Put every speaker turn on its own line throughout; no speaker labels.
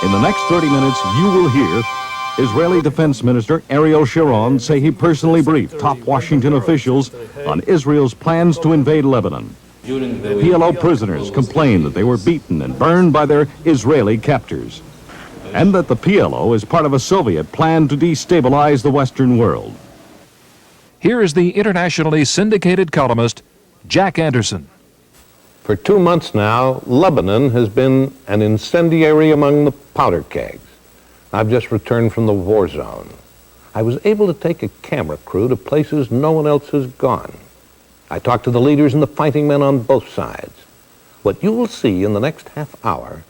In the next 30 minutes, you will hear Israeli Defense Minister Ariel Sharon say he personally briefed top Washington officials on Israel's plans to invade Lebanon. PLO prisoners complained that they were beaten and burned by their Israeli captors, and that the PLO is part of a Soviet plan to destabilize the Western world.
Here is the internationally syndicated columnist, Jack Anderson.
For 2 months now, Lebanon has been an incendiary among the powder kegs. I've just returned from the war zone. I was able to take a camera crew to places no one else has gone. I talked to the leaders and the fighting men on both sides. What you will see in the next half hour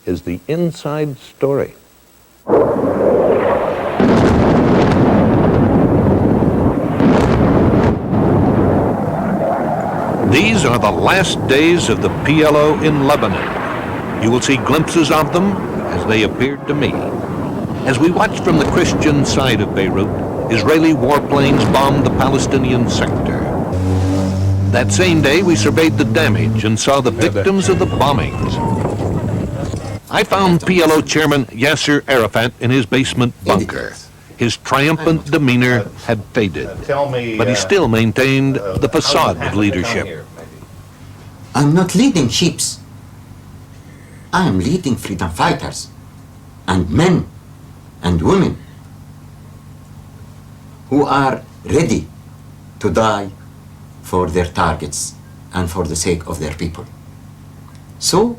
is the inside story. These are the last days of the PLO in Lebanon. You will see glimpses of them as they appeared to me. As we watched from the Christian side of Beirut, Israeli warplanes bombed the Palestinian sector. That same day, we surveyed the damage and saw the victims of the bombings. I found PLO chairman Yasser Arafat in his basement bunker. His triumphant demeanor had faded, but he still maintained the facade of leadership.
I'm not leading ships. I am leading freedom fighters and men and women who are ready to die for their targets and for the sake of their people. So,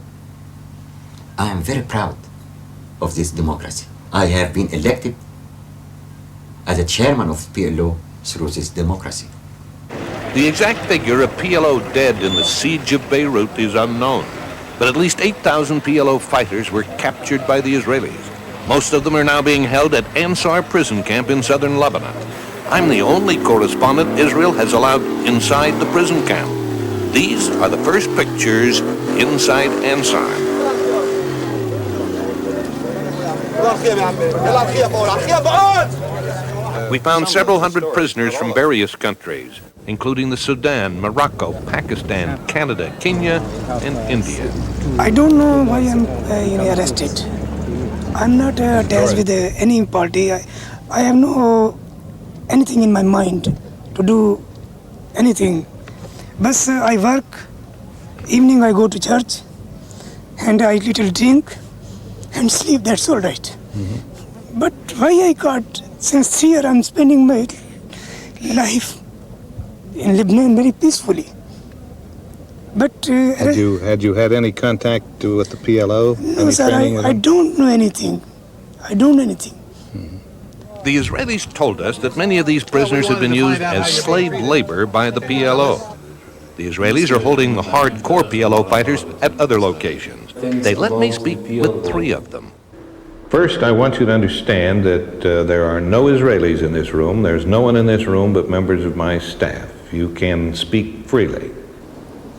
I am very proud of this democracy. I have been elected as a chairman of PLO through this democracy.
The exact figure of PLO dead in the siege of Beirut is unknown, but at least 8,000 PLO fighters were captured by the Israelis. Most of them are now being held at Ansar prison camp in southern Lebanon. I'm the only correspondent Israel has allowed inside the prison camp. These are the first pictures inside Ansar. We found several hundred prisoners from various countries, including the Sudan, Morocco, Pakistan, Canada, Kenya, and India.
I don't know why I'm arrested. I'm not attached with any party. I have no anything in my mind to do anything. But I work, evening I go to church, and I little drink and sleep, that's all right. Mm-hmm. But why I got, since 3 years I'm spending my life in Lebanon very peacefully. But
had you had any contact with the PLO?
No, sir, I don't know anything. I don't know anything.
Mm-hmm. The Israelis told us that many of these prisoners had been used as slave labor by the PLO. The Israelis are holding the hardcore PLO fighters at other locations. They let me speak with 3 of them. First, I want you to understand that there are no Israelis in this room. There's no one in this room but members of my staff. You can speak freely.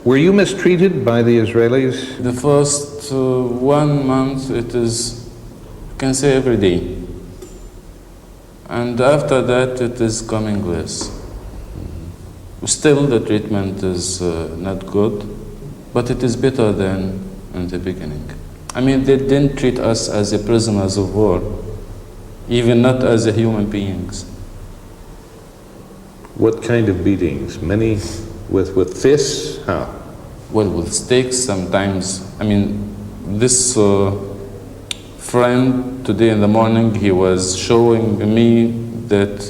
Were you mistreated by the Israelis?
The first 1 month, it is, you can say, every day. And after that, it is coming less. Still, the treatment is not good, but it is better than in the beginning. I mean, they didn't treat us as a prisoners of war, even not as a human beings.
What kind of beatings? Many with fists? How?
Well, with sticks sometimes. I mean, this friend today in the morning, he was showing me that,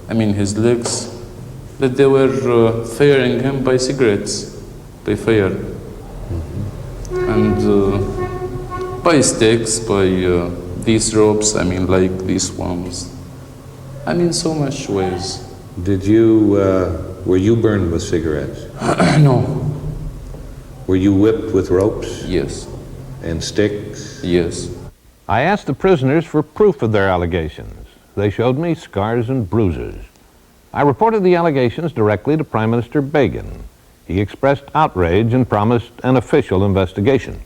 his legs, that they were firing him by cigarettes, by fire. Mm-hmm. And by sticks, by these ropes, like these ones. So much ways.
Did you, were you burned with cigarettes?
No.
Were you whipped with ropes?
Yes.
And sticks?
Yes.
I asked the prisoners for proof of their allegations. They showed me scars and bruises. I reported the allegations directly to Prime Minister Begin. He expressed outrage and promised an official investigation.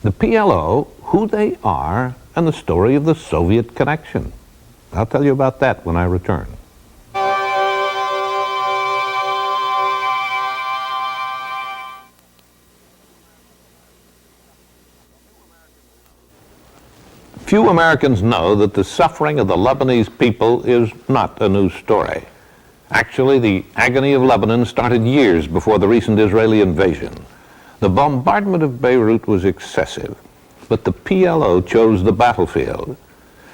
The PLO, who they are, and the story of the Soviet connection. I'll tell you about that when I return. Few Americans know that the suffering of the Lebanese people is not a new story. Actually, the agony of Lebanon started years before the recent Israeli invasion. The bombardment of Beirut was excessive, but the PLO chose the battlefield.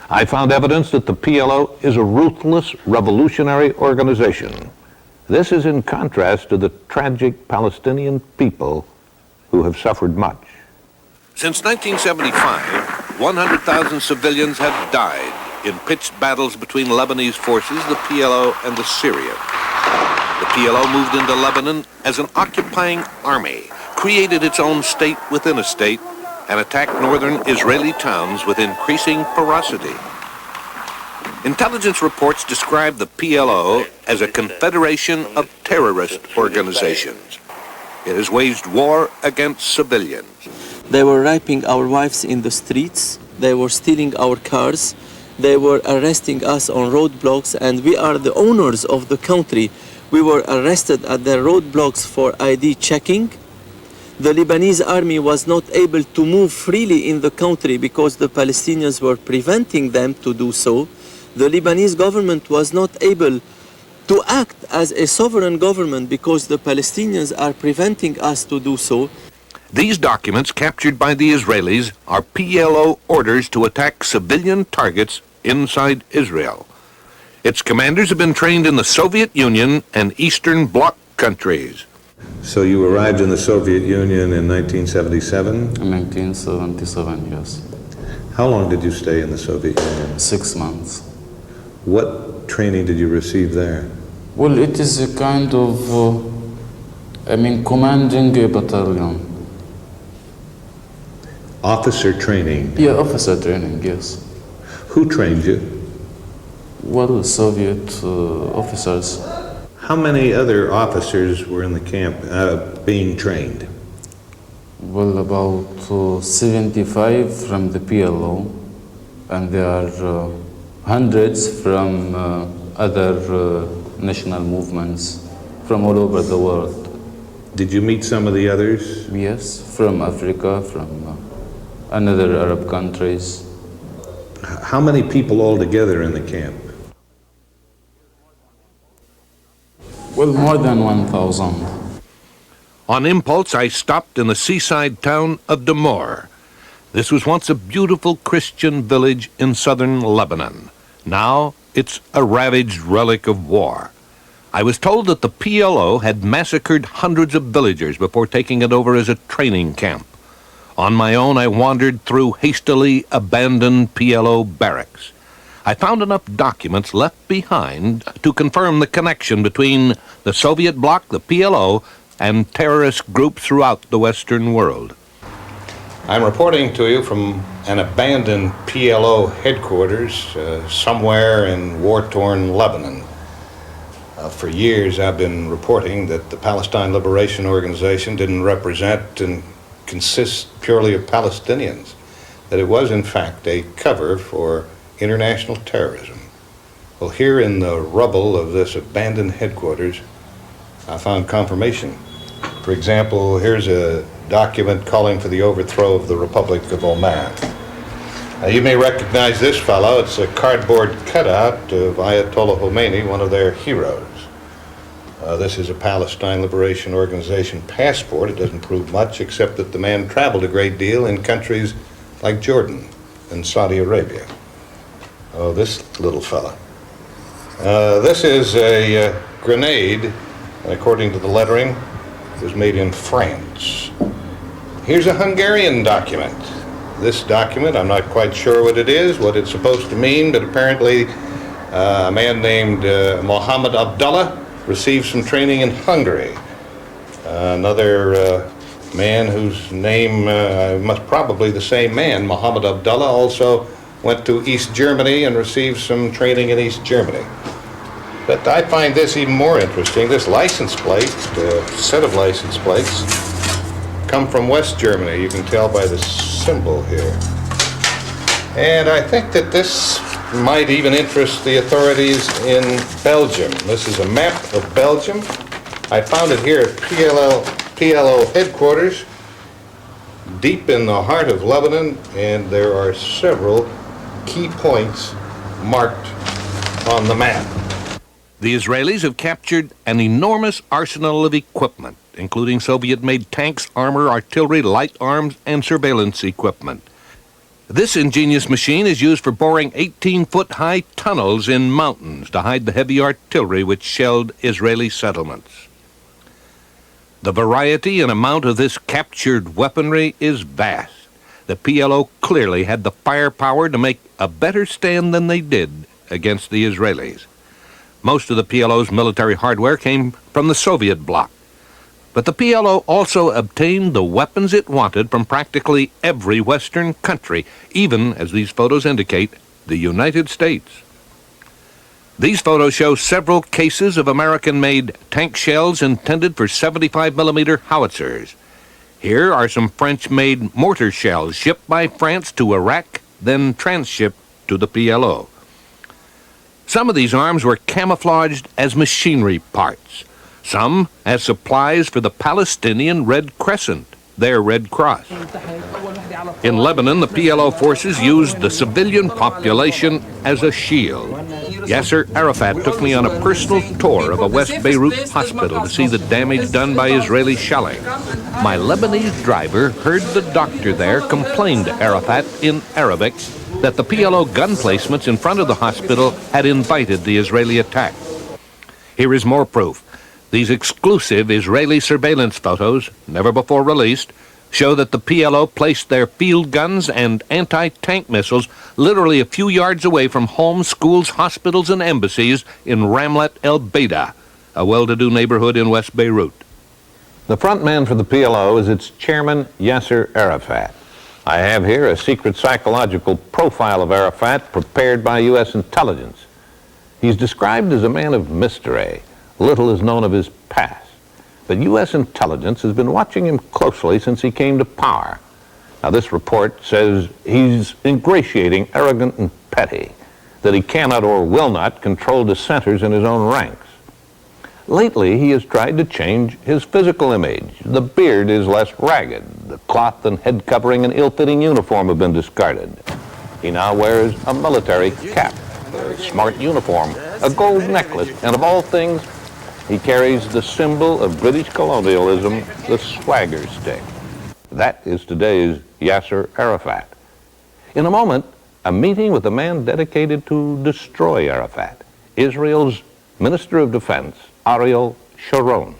I found evidence that the PLO is a ruthless revolutionary organization. This is in contrast to the tragic Palestinian people who have suffered much. Since 1975, 100,000 civilians have died in pitched battles between Lebanese forces, the PLO, and the Syrians. The PLO moved into Lebanon as an occupying army, created its own state within a state, and attacked northern Israeli towns with increasing ferocity. Intelligence reports describe the PLO as a confederation of terrorist organizations. It has waged war against civilians.
They were raping our wives in the streets. They were stealing our cars. They were arresting us on roadblocks, and we are the owners of the country. We were arrested at their roadblocks for ID checking. The Lebanese army was not able to move freely in the country because the Palestinians were preventing them to do so. The Lebanese government was not able to act as a sovereign government because the Palestinians are preventing us to do so.
These documents captured by the Israelis are PLO orders to attack civilian targets inside Israel. Its commanders have been trained in the Soviet Union and Eastern Bloc countries.
So you arrived in the Soviet Union in 1977?
In 1977, yes.
How long did you stay in the Soviet Union?
6 months.
What training did you receive there?
Well, it is a kind of, commanding a battalion.
Officer training?
Yeah, officer training, yes.
Who trained you?
Well, Soviet officers.
How many other officers were in the camp being trained?
Well, about 75 from the PLO, and there are hundreds from other national movements from all over the world.
Did you meet some of the others?
Yes, from Africa, from another Arab countries.
How many people altogether in the camp?
Well, more than 1,000.
On impulse, I stopped in the seaside town of Damor. This was once a beautiful Christian village in southern Lebanon. Now it's a ravaged relic of war. I was told that the PLO had massacred hundreds of villagers before taking it over as a training camp. On my own, I wandered through hastily abandoned PLO barracks. I found enough documents left behind to confirm the connection between the Soviet bloc, the PLO, and terrorist groups throughout the Western world.
I'm reporting to you from an abandoned PLO headquarters somewhere in war-torn Lebanon. For years I've been reporting that the Palestine Liberation Organization didn't represent and consist purely of Palestinians, that it was in fact a cover for international terrorism. Well, here in the rubble of this abandoned headquarters, I found confirmation. For example, here's a document calling for the overthrow of the Republic of Oman. Now, you may recognize this fellow. It's a cardboard cutout of Ayatollah Khomeini, one of their heroes. This is a Palestine Liberation Organization passport. It doesn't prove much except that the man traveled a great deal in countries like Jordan and Saudi Arabia. Oh, this little fella. This is a grenade, and according to the lettering, it was made in France. Here's a Hungarian document. This document, I'm not quite sure what it is, what it's supposed to mean, but apparently a man named Mohammed Abdullah received some training in Hungary. Another man whose name must probably the same man, Mohammed Abdullah, also went to East Germany and received some training in East Germany. But I find this even more interesting. This license plate, set of license plates, come from West Germany. You can tell by the symbol here. And I think that this might even interest the authorities in Belgium. This is a map of Belgium. I found it here at PLO headquarters, deep in the heart of Lebanon, and there are several key points marked on the map.
The Israelis have captured an enormous arsenal of equipment, including Soviet-made tanks, armor, artillery, light arms, and surveillance equipment. This ingenious machine is used for boring 18-foot-high tunnels in mountains to hide the heavy artillery which shelled Israeli settlements. The variety and amount of this captured weaponry is vast. The PLO clearly had the firepower to make a better stand than they did against the Israelis. Most of the PLO's military hardware came from the Soviet bloc. But the PLO also obtained the weapons it wanted from practically every Western country, even, as these photos indicate, the United States. These photos show several cases of American-made tank shells intended for 75mm howitzers. Here are some French-made mortar shells shipped by France to Iraq, then transshipped to the PLO. Some of these arms were camouflaged as machinery parts, some as supplies for the Palestinian Red Crescent, their Red Cross. In Lebanon, the PLO forces used the civilian population as a shield. Yasser Arafat took me on a personal tour of a West Beirut hospital to see the damage done by Israeli shelling. My Lebanese driver heard the doctor there complain to Arafat in Arabic that the PLO gun placements in front of the hospital had invited the Israeli attack. Here is more proof. These exclusive Israeli surveillance photos, never before released, show that the PLO placed their field guns and anti-tank missiles literally a few yards away from homes, schools, hospitals, and embassies in Ramlet El Beida, a well-to-do neighborhood in West Beirut.
The front man for the PLO is its chairman, Yasser Arafat. I have here a secret psychological profile of Arafat prepared by U.S. intelligence. He's described as a man of mystery. Little is known of his past, but U.S. intelligence has been watching him closely since he came to power. Now, this report says he's ingratiating, arrogant, and petty, that he cannot or will not control dissenters in his own ranks. Lately, he has tried to change his physical image. The beard is less ragged. The cloth and head covering and ill-fitting uniform have been discarded. He now wears a military cap, a smart uniform, a gold necklace, and of all things, he carries the symbol of British colonialism, the swagger stick. That is today's Yasser Arafat. In a moment, a meeting with a man dedicated to destroy Arafat, Israel's Minister of Defense, Ariel Sharon.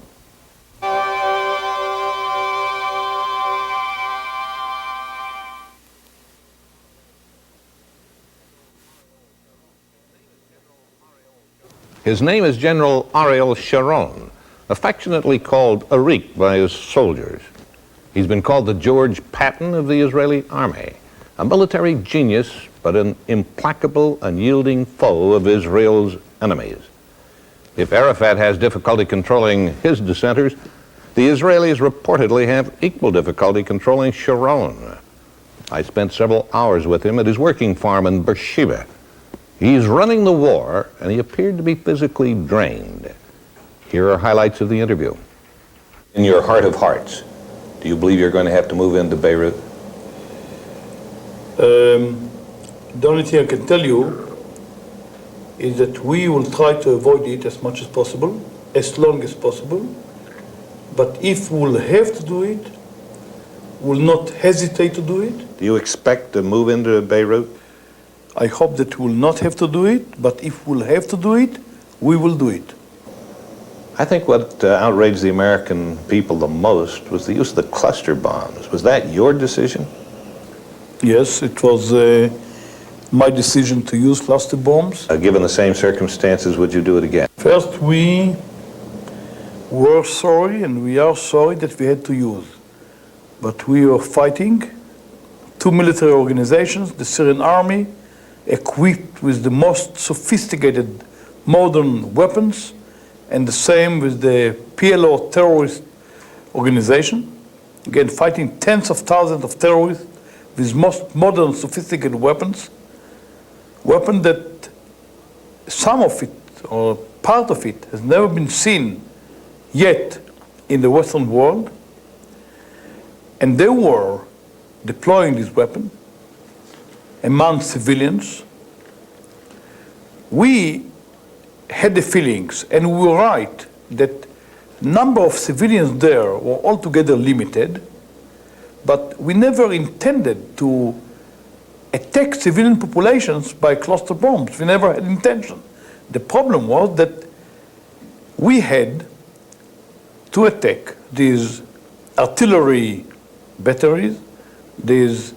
His name is General Ariel Sharon, affectionately called Arik by his soldiers. He's been called the George Patton of the Israeli army, a military genius, but an implacable, unyielding foe of Israel's enemies. If Arafat has difficulty controlling his dissenters, the Israelis reportedly have equal difficulty controlling Sharon. I spent several hours with him at his working farm in Bashir. He's running the war, and he appeared to be physically drained. Here are highlights of the interview. In your heart of hearts, do you believe you're going to have to move into Beirut?
The only thing I can tell you is that we will try to avoid it as much as possible, as long as possible. But if we'll have to do it, we'll not hesitate to do it.
Do you expect to move into Beirut?
I hope that we'll not have to do it, but if we'll have to do it, we will do it.
I think what outraged the American people the most was the use of the cluster bombs. Was that your decision?
Yes, it was my decision to use cluster bombs.
Given the same circumstances, would you do it again?
First, we were sorry, and we are sorry that we had to use. But we were fighting two military organizations, the Syrian army, equipped with the most sophisticated modern weapons, and the same with the PLO terrorist organization. Again, fighting tens of thousands of terrorists with most modern sophisticated weapons. Weapon that some of it, or part of it, has never been seen yet in the Western world. And they were deploying this weapon. among civilians. We had the feelings, and we were right, that number of civilians there were altogether limited, but we never intended to attack civilian populations by cluster bombs. We never had intention. The problem was that we had to attack these artillery batteries, these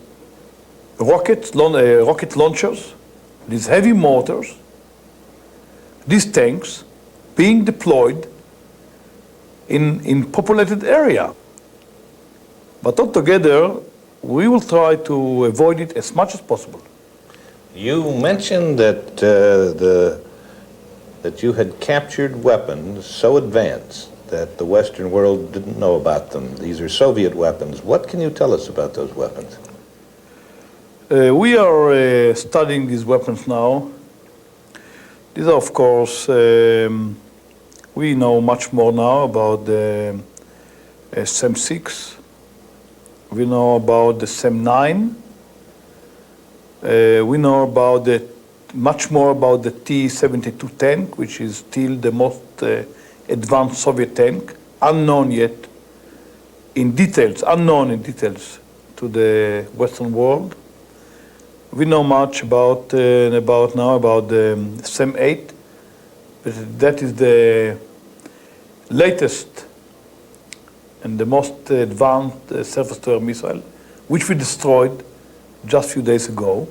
rocket launchers, these heavy mortars, these tanks being deployed in populated area. But altogether, we will try to avoid it as much as possible.
You mentioned that that you had captured weapons so advanced that the Western world didn't know about them. These are Soviet weapons. What can you tell us about those weapons?
We are studying these weapons now. These are, of course, we know much more now about the SAM-6. We know about the SAM-9. We know about much more about the T-72 tank, which is still the most advanced Soviet tank, unknown yet in details, to the Western world. We know much about the SAM-8, but that is the latest and the most advanced surface-to-air missile, which we destroyed just a few days ago.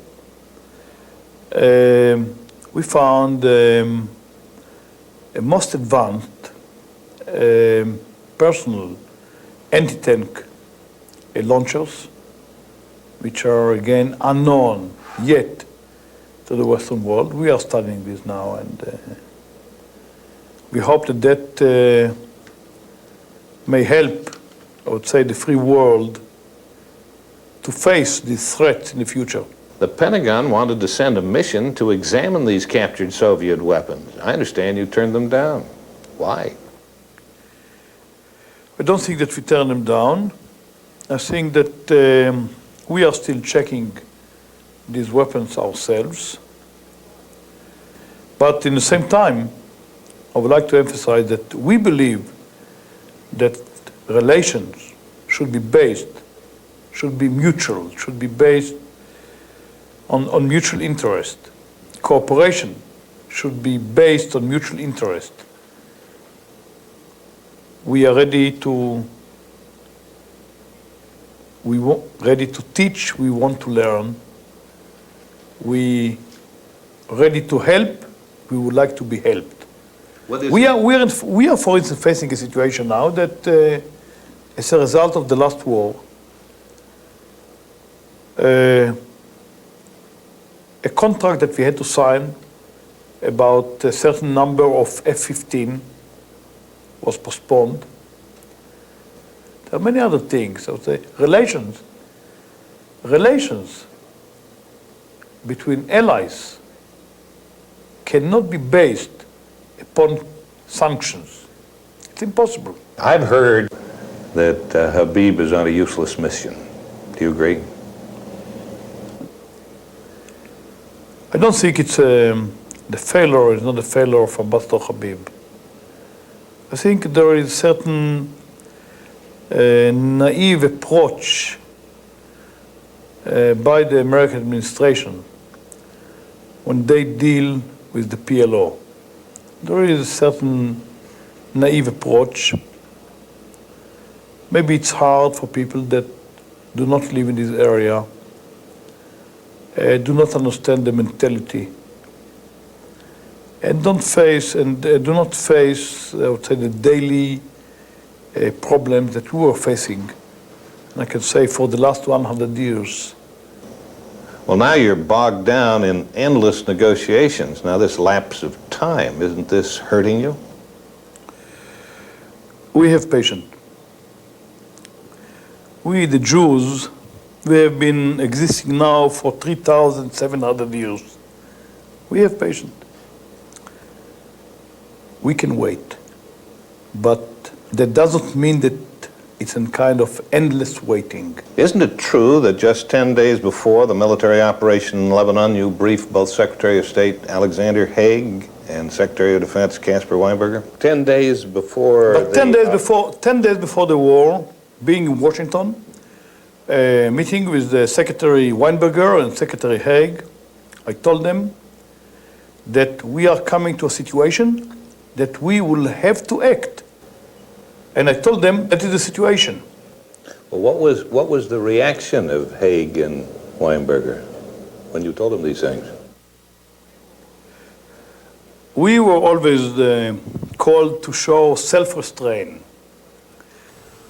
We found a most advanced personal anti-tank launchers, which are again unknown yet to the Western world. We are studying this now, and we hope that may help, I would say, the free world to face these threats in the future.
The Pentagon wanted to send a mission to examine these captured Soviet weapons. I understand you turned them down. Why?
I don't think that we turned them down. I think that we are still checking these weapons ourselves. But in the same time, I would like to emphasize that we believe that relations should be based, should be mutual, should be based on mutual interest. Cooperation should be based on mutual interest. We are ready to teach, we want to learn. We ready to help, we would like to be helped. We are, for instance, facing a situation now that as a result of the last war, a contract that we had to sign about a certain number of F-15 was postponed. There are many other things. I would say relations between allies cannot be based upon sanctions. It's impossible.
I've heard that Habib is on a useless mission. Do you agree?
I don't think it's the failure is not a failure of Ambassador Habib. I think there is certain naive approach by the American administration when they deal with the PLO. There is a certain naive approach. Maybe it's hard for people that do not live in this area, do not understand the mentality, and do not face, I would say, the daily problems that we were facing. And I can say for the last 100 years.
Well, now you're bogged down in endless negotiations. Now this lapse of time, isn't this hurting you?
We have patience. We, the Jews, we have been existing now for 3,700 years. We have patience. We can wait. But that doesn't mean that it's a kind of endless waiting.
Isn't it true that just 10 days before the military operation in Lebanon, you briefed both Secretary of State Alexander Haig and Secretary of Defense Caspar Weinberger? 10 days before.
But 10 days before the war, being in Washington, meeting with the Secretary Weinberger and Secretary Haig, I told them that we are coming to a situation that we will have to act. And I told them that is the situation.
Well, what was the reaction of Haig and Weinberger when you told them these things?
We were always called to show self-restraint.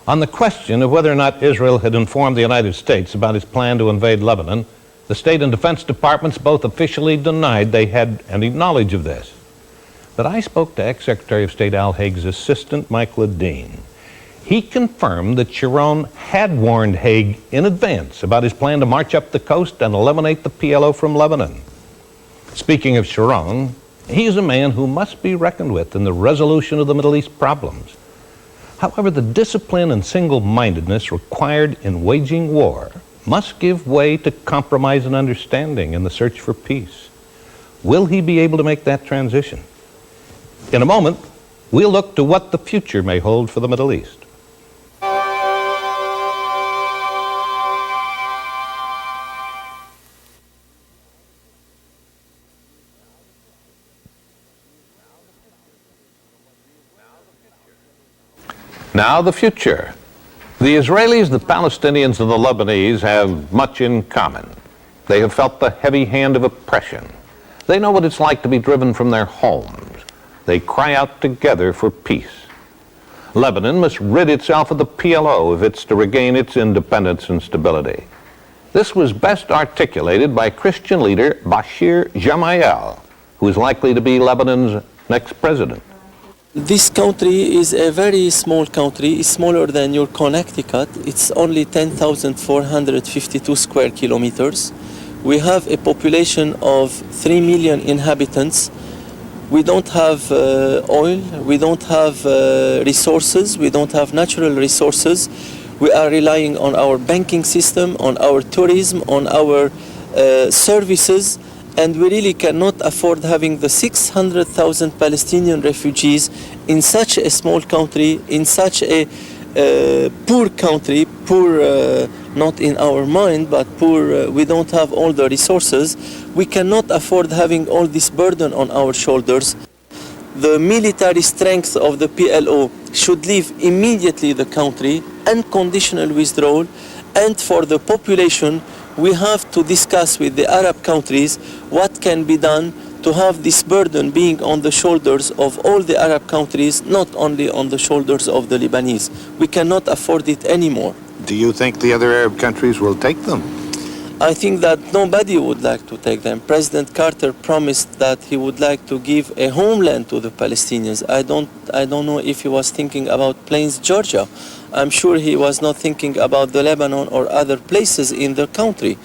On the question of whether or not Israel had informed the United States about its plan to invade Lebanon, the State and Defense Departments both officially denied they had any knowledge of this. But I spoke to ex-Secretary of State Al Haig's assistant, Mike Ledeen. He confirmed that Sharon had warned Haig in advance about his plan to march up the coast and eliminate the PLO from Lebanon. Speaking of Sharon, he is a man who must be reckoned with in the resolution of the Middle East problems. However, the discipline and single-mindedness required in waging war must give way to compromise and understanding in the search for peace. Will he be able to make that transition? In a moment, we'll look to what the future may hold for the Middle East. Now the future. The Israelis, the Palestinians, and the Lebanese have much in common. They have felt the heavy hand of oppression. They know what it's like to be driven from their homes. They cry out together for peace. Lebanon must rid itself of the PLO if it's to regain its independence and stability. This was best articulated by Christian leader Bashir Gemayel, who is likely to be Lebanon's next president.
This country is a very small country. It's smaller than your Connecticut. It's only 10,452 square kilometers. We have a population of 3 million inhabitants. We don't have oil, we don't have resources, we don't have natural resources. We are relying on our banking system, on our tourism, on our services, and we really cannot afford having the 600,000 Palestinian refugees in such a small country, in such a poor country, poor not in our mind, but poor, we don't have all the resources. We cannot afford having all this burden on our shoulders. The military strength of the PLO should leave immediately the country, unconditional withdrawal, and for the population, we have to discuss with the Arab countries what can be done to have this burden being on the shoulders of all the Arab countries, not only on the shoulders of the Lebanese. We cannot afford it anymore.
Do you think the other Arab countries will take them?
I think that nobody would like to take them. President Carter promised that he would like to give a homeland to the Palestinians. I don't know if he was thinking about Plains, Georgia. I'm sure he was not thinking about the Lebanon or other places in the country.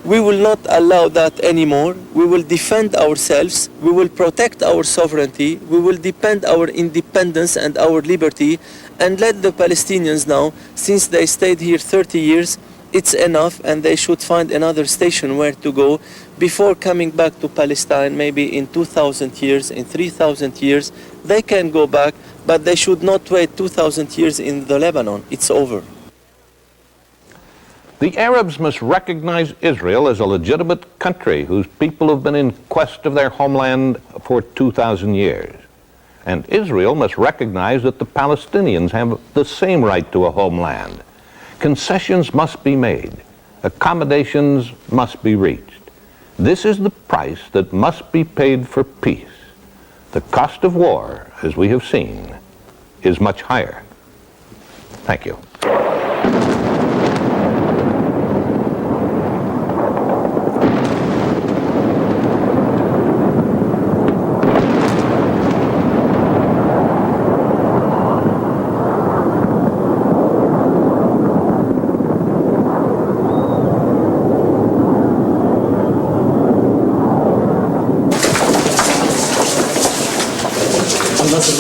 We will not allow that anymore. We will defend ourselves. We will protect our sovereignty. We will defend our independence and our liberty, and let the Palestinians now, since they stayed here 30 years, it's enough, and they should find another station where to go before coming back to Palestine. Maybe in 2,000 years, in 3,000 years, they can go back, but they should not wait 2,000 years in the Lebanon. It's over.
The Arabs must recognize Israel as a legitimate country whose people have been in quest of their homeland for 2,000 years. And Israel must recognize that the Palestinians have the same right to a homeland. Concessions must be made. Accommodations must be reached. This is the price that must be paid for peace. The cost of war, as we have seen, is much higher. Thank you.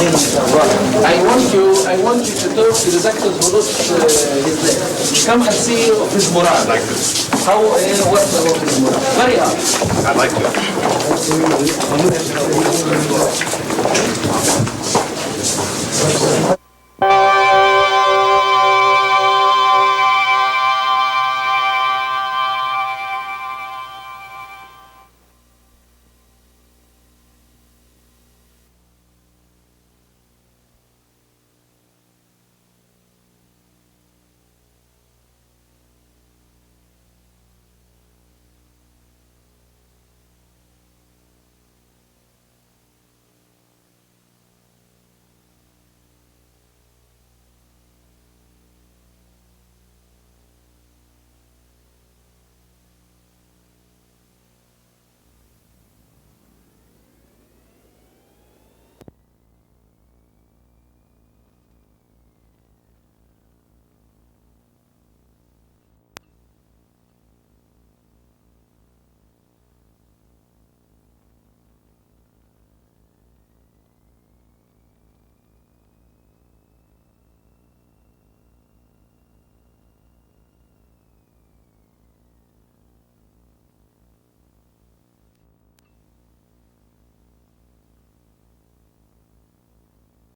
I want you to talk to the doctors who lost his leg. Come and see his morale.
Like this.
How, what's about his morale? Very hard.
I'd like to.